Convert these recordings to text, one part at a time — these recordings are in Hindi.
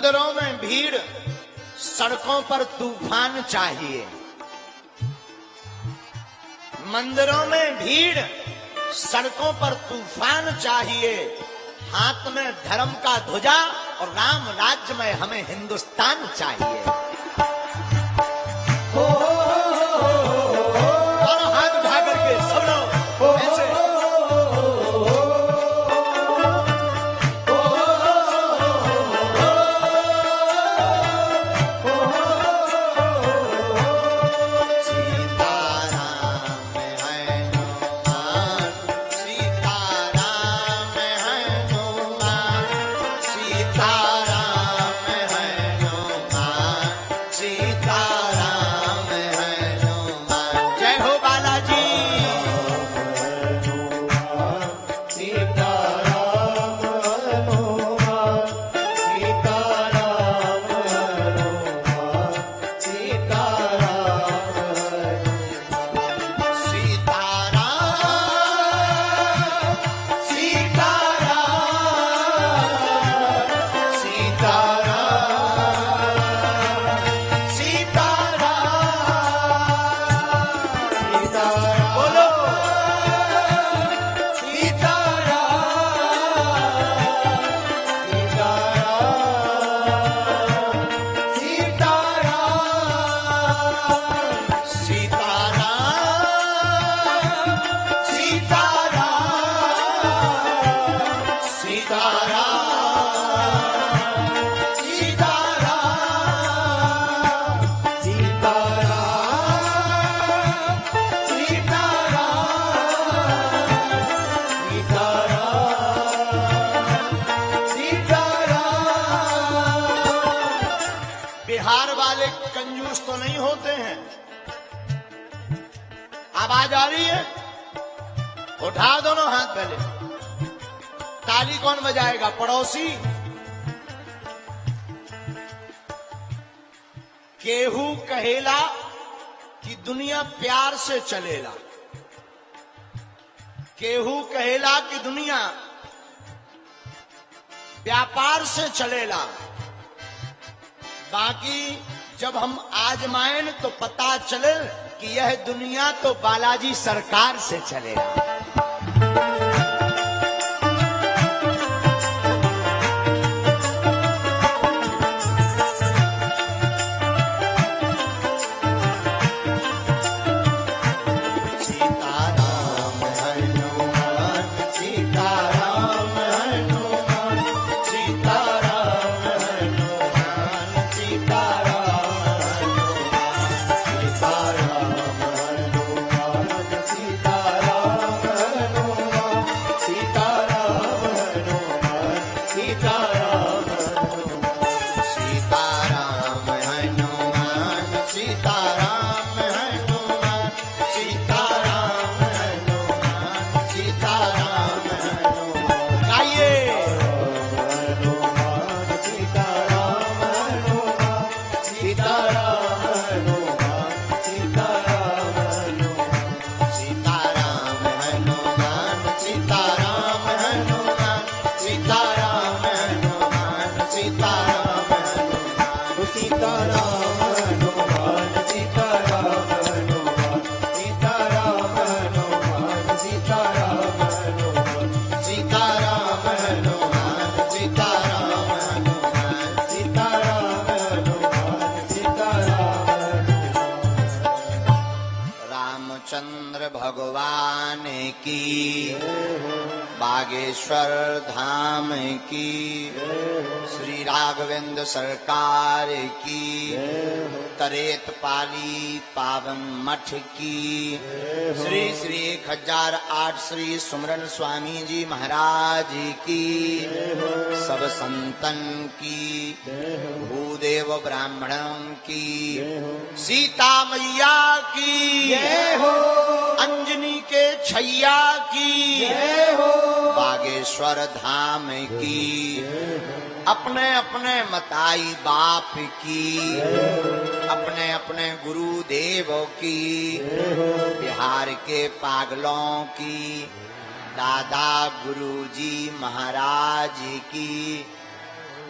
मंदिरों में भीड़, सड़कों पर तूफान चाहिए। मंदिरों में भीड़, सड़कों पर तूफान चाहिए। हाथ में धर्म का ध्वजा और राम राज्य में हमें हिंदुस्तान चाहिए। और हाथ उठा करके सब लोग ऐसे बिहार वाले कंजूस तो नहीं होते हैं। आवाज आ रही है? उठा दोनों हाथ पहले। ताली कौन बजाएगा? पड़ोसी। केहू कहेला कि दुनिया प्यार से चलेला, केहू कहेला कि दुनिया व्यापार से चलेला। बाकी जब हम आजमाएं तो पता चले कि यह दुनिया तो बालाजी सरकार से चलेगा। भगवान की, बागेश्वर धाम की, श्री राघवेंद्र सरकार की, तरेत पाली पावन मठ की, श्री श्री 1008 श्री सुमरन स्वामी जी महाराज की, सब संतन की, भूदेव ब्राह्मणों की, सीता मैया की, अंजनी के छैया की, बागेश्वर धाम की, अपने अपने मताई बाप की, अपने अपने गुरुदेव की, बिहार के पागलों की, दादा गुरुजी महाराज की,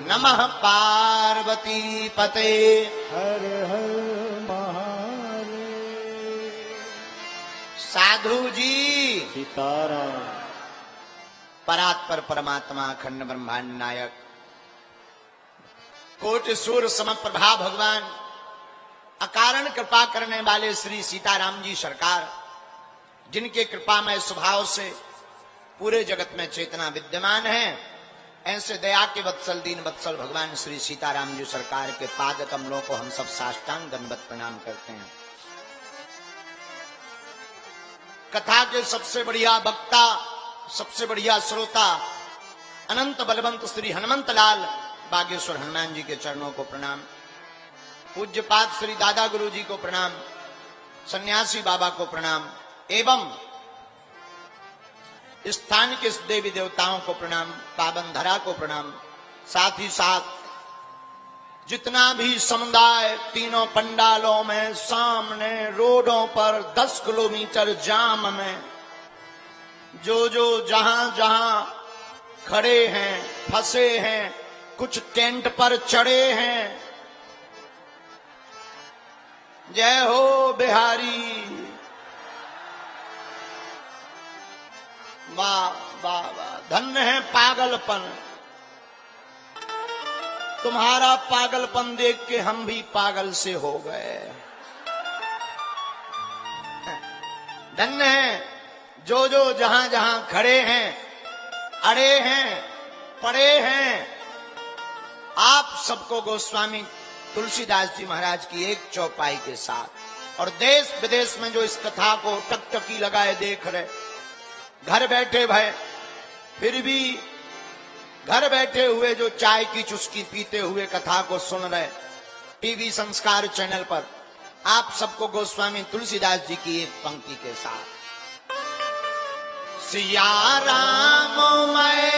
नमः पार्वती पते। हर हर महादेव। साधु जी सीताराम। परात्पर परमात्मा अखंड ब्रह्मांड नायक कोटि सूर्य समप्रभा भगवान अकारण कृपा करने वाले श्री सीताराम जी सरकार, जिनके कृपामय स्वभाव से पूरे जगत में चेतना विद्यमान है, ऐसे दया के वत्सल दीन वत्सल भगवान श्री सीताराम जी सरकार के पाद कमलों को हम सब साष्टांग दंडवत प्रणाम करते हैं। कथा के सबसे बढ़िया वक्ता, सबसे बढ़िया श्रोता, अनंत बलवंत श्री हनुमंत लाल बागेश्वर हनुमान जी के चरणों को प्रणाम। पूज्यपाद श्री दादा गुरु जी को प्रणाम, सन्यासी बाबा को प्रणाम, एवं स्थान के देवी देवताओं को प्रणाम, पावन धरा को प्रणाम। साथ ही साथ जितना भी समुदाय तीनों पंडालों में, सामने रोडों पर 10 किलोमीटर जाम में जो जहां जहां खड़े हैं, फंसे हैं, कुछ टेंट पर चढ़े हैं, जय हो बिहारी। वाह वाह वाह, धन्य है पागलपन। तुम्हारा पागलपन देख के हम भी पागल से हो गए। धन्य है जो जहां जहां खड़े हैं, अड़े हैं, पड़े हैं। आप सबको गोस्वामी तुलसीदास जी महाराज की एक चौपाई के साथ और देश विदेश में जो इस कथा को टकटकी लगाए देख रहे, घर बैठे भय, फिर भी घर बैठे हुए जो चाय की चुस्की पीते हुए कथा को सुन रहे टीवी संस्कार चैनल पर, आप सबको गोस्वामी तुलसीदास जी की एक पंक्ति के साथ। सिया राम मैं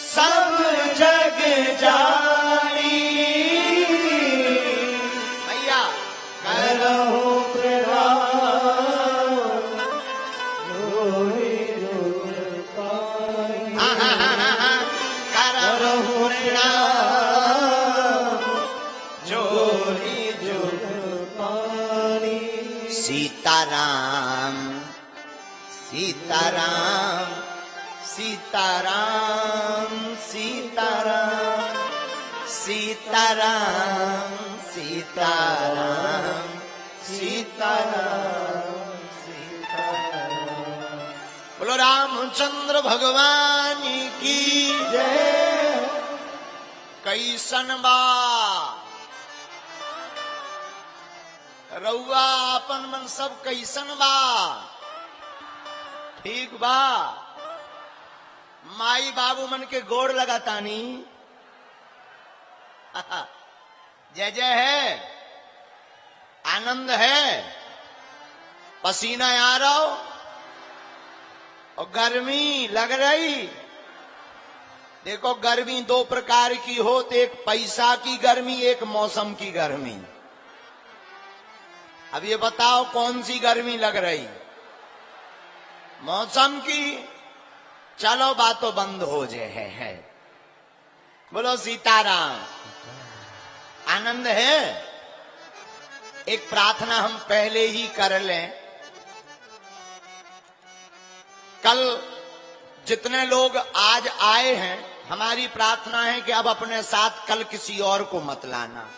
सब जग जानी, भैया करहु प्रणाम जोड़ी जोड़ पाई। करहु प्रणाम जोड़ी जोड़ पानी। सीताराम सीताराम सीताराम सीताराम सीताराम सीताराम सीताराम सीताराम। बोलो रामचंद्र भगवान की जय। कैसन बा रउआ अपन मन सब कैसन बा? ठीक बा? माई बाबू मन के गोड़ लगातानी जय जय है, आनंद है, पसीना आ रहा हो और गर्मी लग रही। देखो गर्मी 2 प्रकार की हो, तो एक पैसा की गर्मी, एक मौसम की गर्मी। अब ये बताओ कौन सी गर्मी लग रही? मौसम की। चलो बातों बंद हो जाए है। बोलो सीताराम। आनंद है। एक प्रार्थना हम पहले ही कर लें। कल जितने लोग आज आए हैं, हमारी प्रार्थना है कि अब अपने साथ कल किसी और को मत लाना,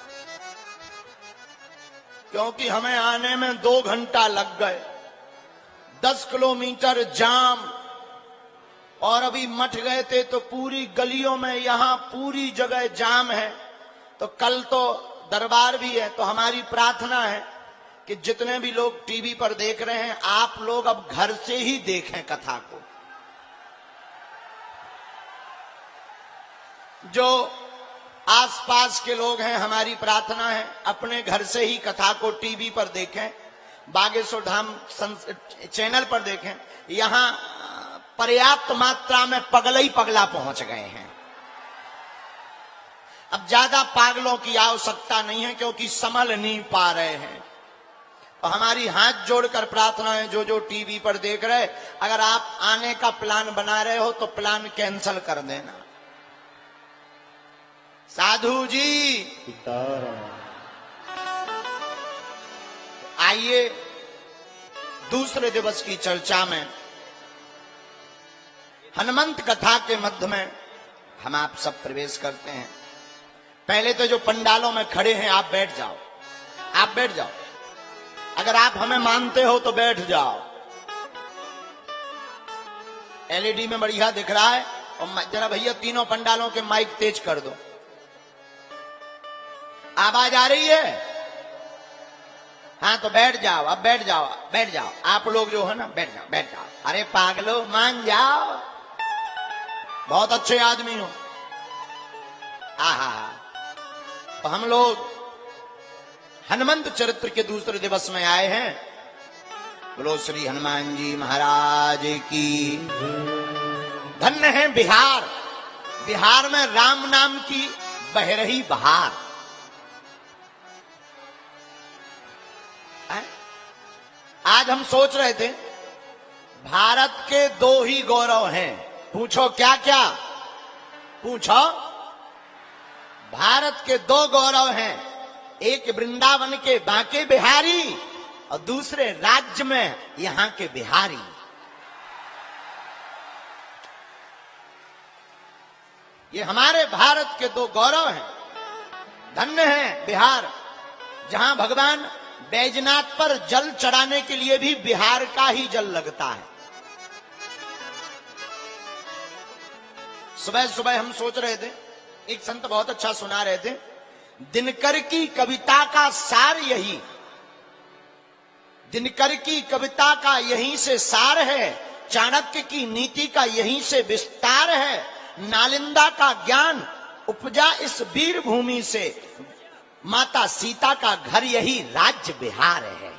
क्योंकि हमें आने में 2 घंटा लग गए, 10 किलोमीटर जाम, और अभी मठ गए थे तो पूरी गलियों में यहां पूरी जगह जाम है। तो कल तो दरबार भी है। तो हमारी प्रार्थना है कि जितने भी लोग टीवी पर देख रहे हैं, आप लोग अब घर से ही देखें कथा को। जो आसपास के लोग हैं, हमारी प्रार्थना है अपने घर से ही कथा को टीवी पर देखें, बागेश्वर धाम चैनल पर देखें। यहां पर्याप्त मात्रा में पगले ही पगला पहुंच गए हैं। अब ज्यादा पागलों की आवश्यकता नहीं है, क्योंकि संभल नहीं पा रहे हैं। तो हमारी हाथ जोड़कर प्रार्थना है, जो टीवी पर देख रहे, अगर आप आने का प्लान बना रहे हो तो प्लान कैंसिल कर देना। साधु जी सीताराम। आइए दूसरे दिवस की चर्चा में हनुमंत कथा के मध्य में हम आप सब प्रवेश करते हैं। पहले तो जो पंडालों में खड़े हैं आप बैठ जाओ, आप बैठ जाओ। अगर आप हमें मानते हो तो बैठ जाओ। एलईडी में बढ़िया दिख रहा है, और जरा भैया तीनों पंडालों के माइक तेज कर दो। आवाज आ रही है? हाँ तो बैठ जाओ, अब बैठ जाओ, बैठ जाओ। आप लोग जो है ना बैठ जाओ, बैठ जाओ। अरे पागलो मान जाओ, बहुत अच्छे आदमी हो। आहा, तो हम लोग हनुमंत चरित्र के दूसरे दिवस में आए हैं। बोलो श्री हनुमान जी महाराज की। धन्य है बिहार, बिहार में राम नाम की बह रही बहार। आज हम सोच रहे थे भारत के दो ही गौरव हैं। पूछो क्या क्या? पूछो। भारत के दो गौरव हैं, एक वृंदावन के बांके बिहारी और दूसरे राज्य में यहां के बिहारी। ये हमारे भारत के दो गौरव हैं। धन्य है बिहार, जहां भगवान बैजनाथ पर जल चढ़ाने के लिए भी बिहार का ही जल लगता है। सुबह सुबह हम सोच रहे थे, एक संत बहुत अच्छा सुना रहे थे, दिनकर की कविता का सार यही, दिनकर की कविता का यहीं से सार है, चाणक्य की नीति का यहीं से विस्तार है, नालंदा का ज्ञान उपजा इस वीर भूमि से, माता सीता का घर यही राज्य बिहार है।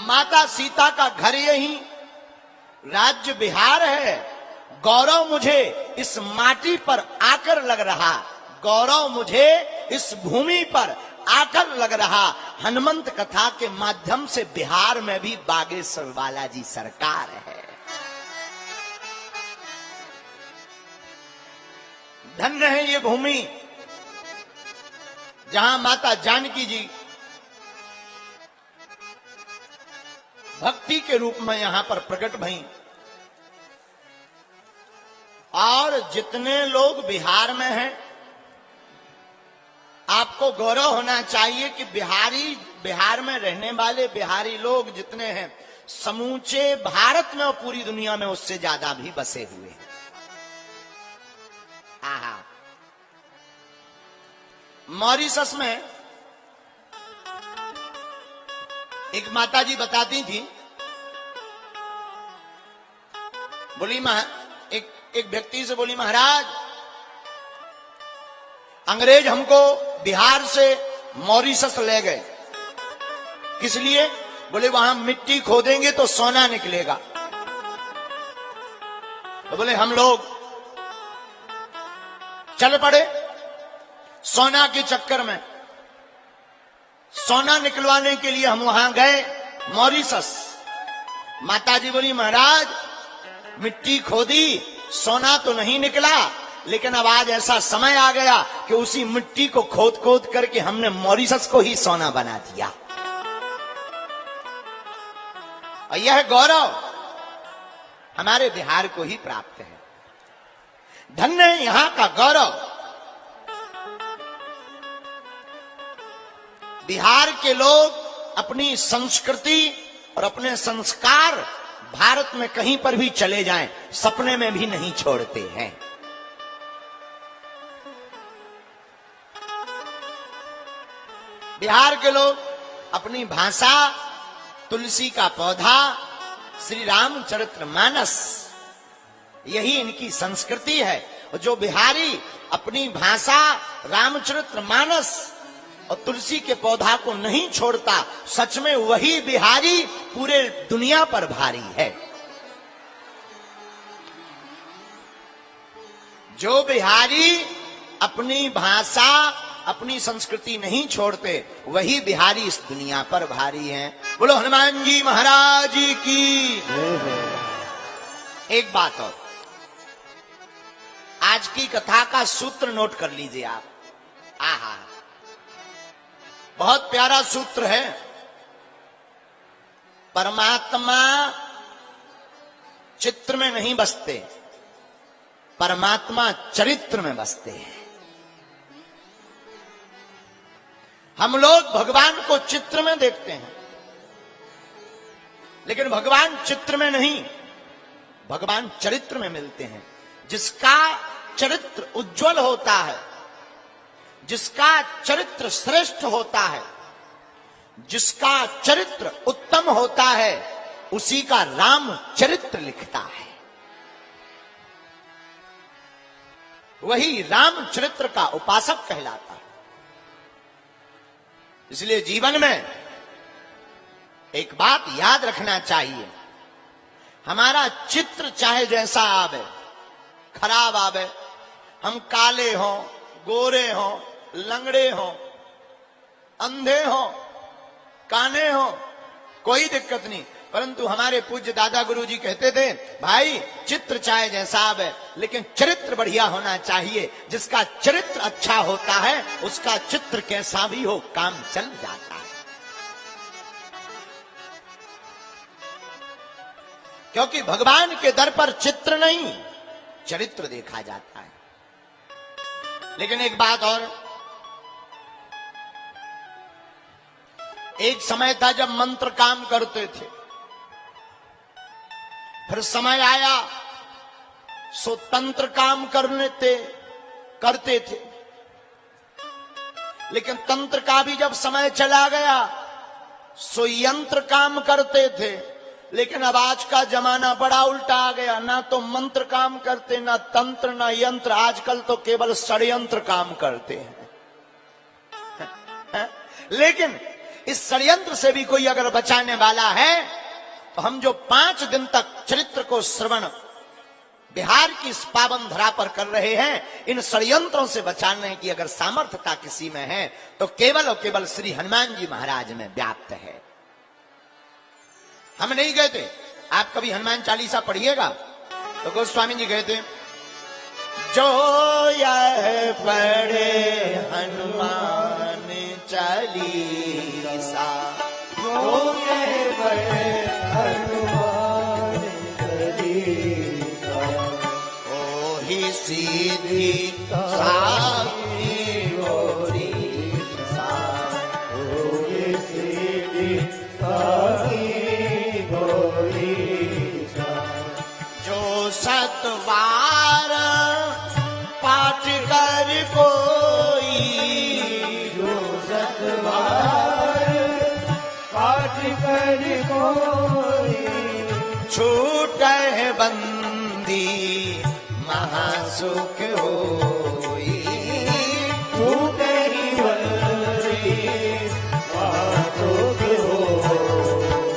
माता सीता का घर यही राज्य बिहार है। गौरव मुझे इस माटी पर आकर लग रहा, गौरव मुझे इस भूमि पर आकर लग रहा। हनुमंत कथा के माध्यम से बिहार में भी बागेश्वर बालाजी सरकार है। धन्य है ये भूमि जहां माता जानकी जी भक्ति के रूप में यहां पर प्रकट भई। और जितने लोग बिहार में हैं, आपको गौरव होना चाहिए कि बिहार में रहने वाले बिहारी लोग जितने हैं, समूचे भारत में और पूरी दुनिया में उससे ज्यादा भी बसे हुए हैं। आहा, मॉरिशस में एक माता जी बताती थी, बोली एक व्यक्ति से बोली, महाराज अंग्रेज हमको बिहार से मॉरिशस ले गए, किस लिए? बोले वहां मिट्टी खोदेंगे तो सोना निकलेगा। तो बोले हम लोग चल पड़े सोना के चक्कर में। सोना निकलवाने के लिए हम वहां गए मॉरिशस। माता जी बोली, महाराज मिट्टी खोदी, सोना तो नहीं निकला, लेकिन अब आज ऐसा समय आ गया कि उसी मिट्टी को खोद खोद करके हमने मॉरिशस को ही सोना बना दिया। और यह गौरव हमारे बिहार को ही प्राप्त है। धन्य है यहां का गौरव। बिहार के लोग अपनी संस्कृति और अपने संस्कार भारत में कहीं पर भी चले जाएं, सपने में भी नहीं छोड़ते हैं। बिहार के लोग अपनी भाषा, तुलसी का पौधा, श्री रामचरितमानस, यही इनकी संस्कृति है। और जो बिहारी अपनी भाषा, रामचरितमानस और तुलसी के पौधा को नहीं छोड़ता, सच में वही बिहारी पूरे दुनिया पर भारी है। जो बिहारी अपनी भाषा, अपनी संस्कृति नहीं छोड़ते, वही बिहारी इस दुनिया पर भारी हैं। बोलो हनुमान जी महाराज की। एक बात और, आज की कथा का सूत्र नोट कर लीजिए आप। आहा, बहुत प्यारा सूत्र है। परमात्मा चित्र में नहीं बसते, परमात्मा चरित्र में बसते हैं। हम लोग भगवान को चित्र में देखते हैं, लेकिन भगवान चित्र में नहीं, भगवान चरित्र में मिलते हैं। जिसका चरित्र उज्जवल होता है, जिसका चरित्र श्रेष्ठ होता है, जिसका चरित्र उत्तम होता है, उसी का राम चरित्र लिखता है। वही राम चरित्र का उपासक कहलाता है। इसलिए जीवन में एक बात याद रखना चाहिए, हमारा चित्र चाहे जैसा आवे, खराब आवे, हम काले हों, गोरे हों, लंगड़े हों, अंधे हों, काने हों, कोई दिक्कत नहीं। परंतु हमारे पूज्य दादा गुरु जी कहते थे, भाई चित्र चाहे जैसा आवे, लेकिन चरित्र बढ़िया होना चाहिए। जिसका चरित्र अच्छा होता है, उसका चित्र कैसा भी हो काम चल जाता है। क्योंकि भगवान के दर पर चित्र नहीं, चरित्र देखा जाता है। लेकिन एक बात और, एक समय था जब मंत्र काम करते थे, फिर समय आया सो तंत्र काम करते थे। लेकिन तंत्र का भी जब समय चला गया सो यंत्र काम करते थे। लेकिन अब आज का जमाना बड़ा उल्टा आ गया, ना तो मंत्र काम करते, ना तंत्र, ना यंत्र, आजकल तो केवल षड्यंत्र काम करते हैं। लेकिन इस षड्यंत्र से भी कोई अगर बचाने वाला है, तो हम जो 5 दिन तक चरित्र को श्रवण बिहार की इस पावन धरा पर कर रहे हैं, इन षड्यंत्रों से बचाने की अगर सामर्थ्यता किसी में है, तो केवल और केवल श्री हनुमान जी महाराज में व्याप्त है। हम नहीं कहते, आप कभी हनुमान चालीसा पढ़िएगा तो गोस्वामी जी कहते, जो यह पढ़े हनुमान चालीसा, जो यह पढ़े हनुमान चालीसा, ओहि सीधी साखी गोरी सा, ओहि सीधी साखी गोरी सा, जो 7 बार पाठ कर कोई, जो 7 बार पाठ कर कोई, छूटे बंदी महासुख होई। छूटे बंदी महासुख होई,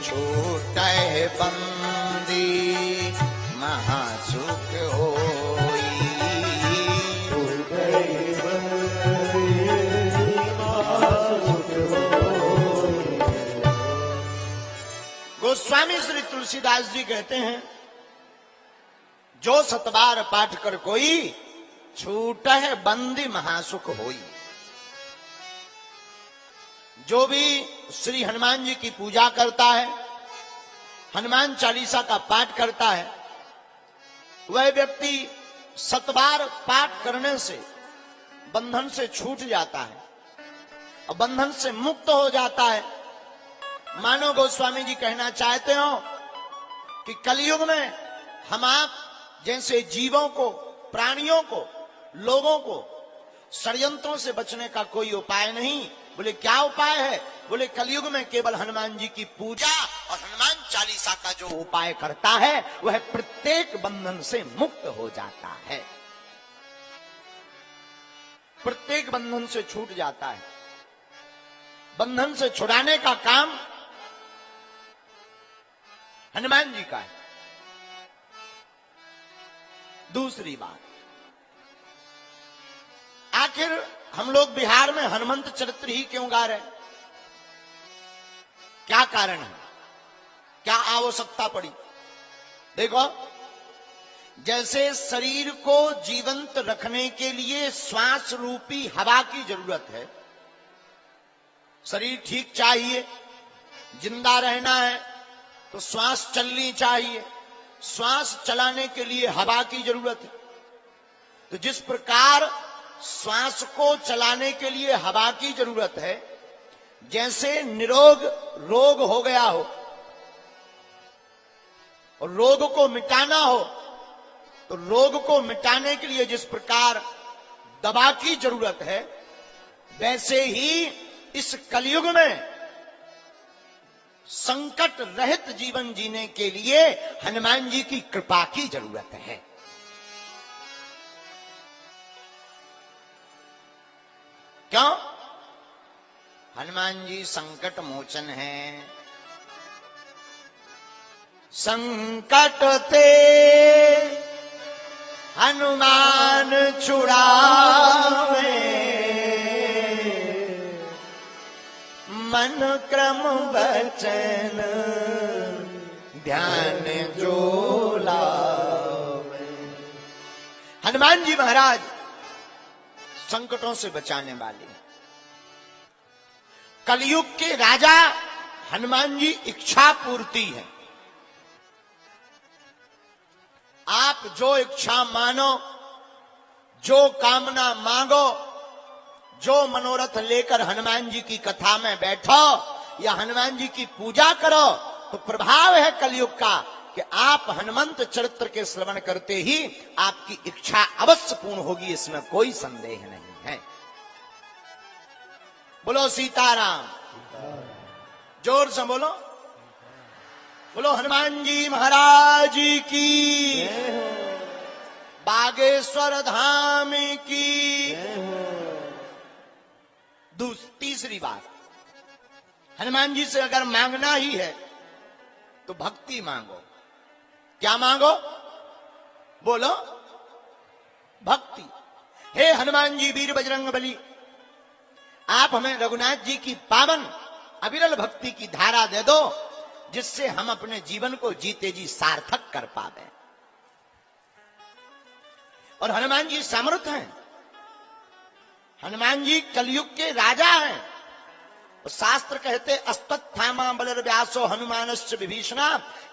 छूटे बंदी महासुख होई। छूटे बंदी महासुख होई। गोस्वामी श्री तुलसीदास जी कहते हैं, जो 7 बार पाठ कर कोई, छूटे बंदी महासुख होई। जो भी श्री हनुमान जी की पूजा करता है, हनुमान चालीसा का पाठ करता है, वह व्यक्ति 7 बार पाठ करने से बंधन से छूट जाता है और बंधन से मुक्त हो जाता है। मानो गोस्वामी जी कहना चाहते हो कि कलयुग में हम आप जैसे जीवों को, प्राणियों को, लोगों को षड्यंत्रों से बचने का कोई उपाय नहीं। बोले क्या उपाय है? बोले कलयुग में केवल हनुमान जी की पूजा और हनुमान चालीसा का जो उपाय करता है, वह प्रत्येक बंधन से मुक्त हो जाता है, प्रत्येक बंधन से छूट जाता है। बंधन से छुड़ाने का काम हनुमान जी का है। दूसरी बात, आखिर हम लोग बिहार में हनुमंत चरित्र ही क्यों गा रहे? क्या कारण है? क्या आवश्यकता पड़ी? देखो, जैसे शरीर को जीवंत रखने के लिए श्वास रूपी हवा की जरूरत है, शरीर ठीक चाहिए, जिंदा रहना है तो श्वास चलनी चाहिए, श्वास चलाने के लिए हवा की जरूरत है। तो जिस प्रकार श्वास को चलाने के लिए हवा की जरूरत है, जैसे निरोग रोग हो गया हो और रोग को मिटाना हो, तो रोग को मिटाने के लिए जिस प्रकार दवा की जरूरत है, वैसे ही इस कलयुग में संकट रहित जीवन जीने के लिए हनुमान जी की कृपा की जरूरत है। क्यों? हनुमान जी संकट मोचन है। संकट ते हनुमान छुड़ावे, मन क्रम बचन ध्यान जो लावे। हनुमान जी महाराज संकटों से बचाने वाले, कलयुग के राजा हनुमान जी इच्छा पूर्ति है। आप जो इच्छा मानो, जो कामना मांगो, जो मनोरथ लेकर हनुमान जी की कथा में बैठो या हनुमान जी की पूजा करो, तो प्रभाव है कलयुग का कि आप हनुमंत चरित्र के श्रवण करते ही आपकी इच्छा अवश्य पूर्ण होगी, इसमें कोई संदेह नहीं है। बोलो सीताराम, जोर से बोलो, बोलो हनुमान जी महाराज की, बागेश्वर धाम की। तीसरी बात, हनुमान जी से अगर मांगना ही है तो भक्ति मांगो। क्या मांगो? बोलो भक्ति। हे हनुमान जी वीर बजरंग बली, आप हमें रघुनाथ जी की पावन अविरल भक्ति की धारा दे दो, जिससे हम अपने जीवन को जीते जी सार्थक कर पावे। और हनुमान जी समर्थ हैं, हनुमान जी कलयुग के राजा हैं। शास्त्र कहते अस्तत्थामा बलर्व्यासो हनुमानश्च विभीषणा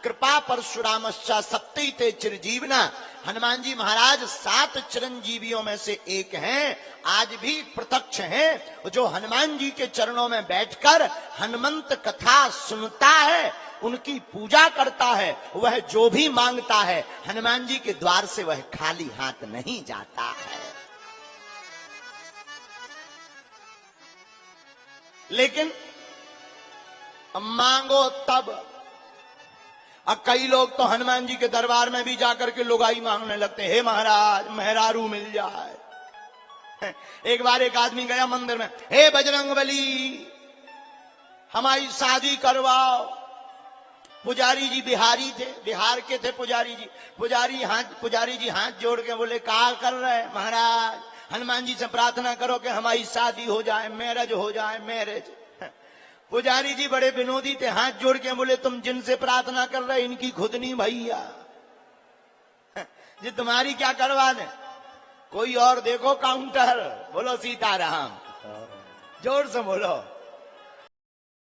कृपा परशुरामश्च सप्तैते चिरजीवना। हनुमान जी महाराज 7 चिरंजीवियों में से एक हैं, आज भी प्रत्यक्ष हैं। जो हनुमान जी के चरणों में बैठकर हनुमंत कथा सुनता है, उनकी पूजा करता है, वह जो भी मांगता है हनुमान जी के द्वार से वह खाली हाथ नहीं जाता है। लेकिन मांगो तब। अब कई लोग तो हनुमान जी के दरबार में भी जाकर के लुगाई मांगने लगते हैं, हे महाराज मेहरारू मिल जाए। एक बार एक आदमी गया मंदिर में, हे बजरंगबली हमारी शादी करवाओ। पुजारी जी बिहारी थे, बिहार के थे पुजारी जी। पुजारी जी हाथ जोड़ के बोले, क्या कर रहे हैं महाराज? हनुमान जी से प्रार्थना करो कि हमारी शादी हो जाए, मैरिज हो जाए, मैरिज। पुजारी जी बड़े विनोदी थे, हाथ जोड़ के बोले, तुम जिनसे प्रार्थना कर रहे इनकी खुद नहीं भैया, जी तुम्हारी क्या करवा दे, कोई और देखो काउंटर। बोलो सीताराम, जोर से बोलो।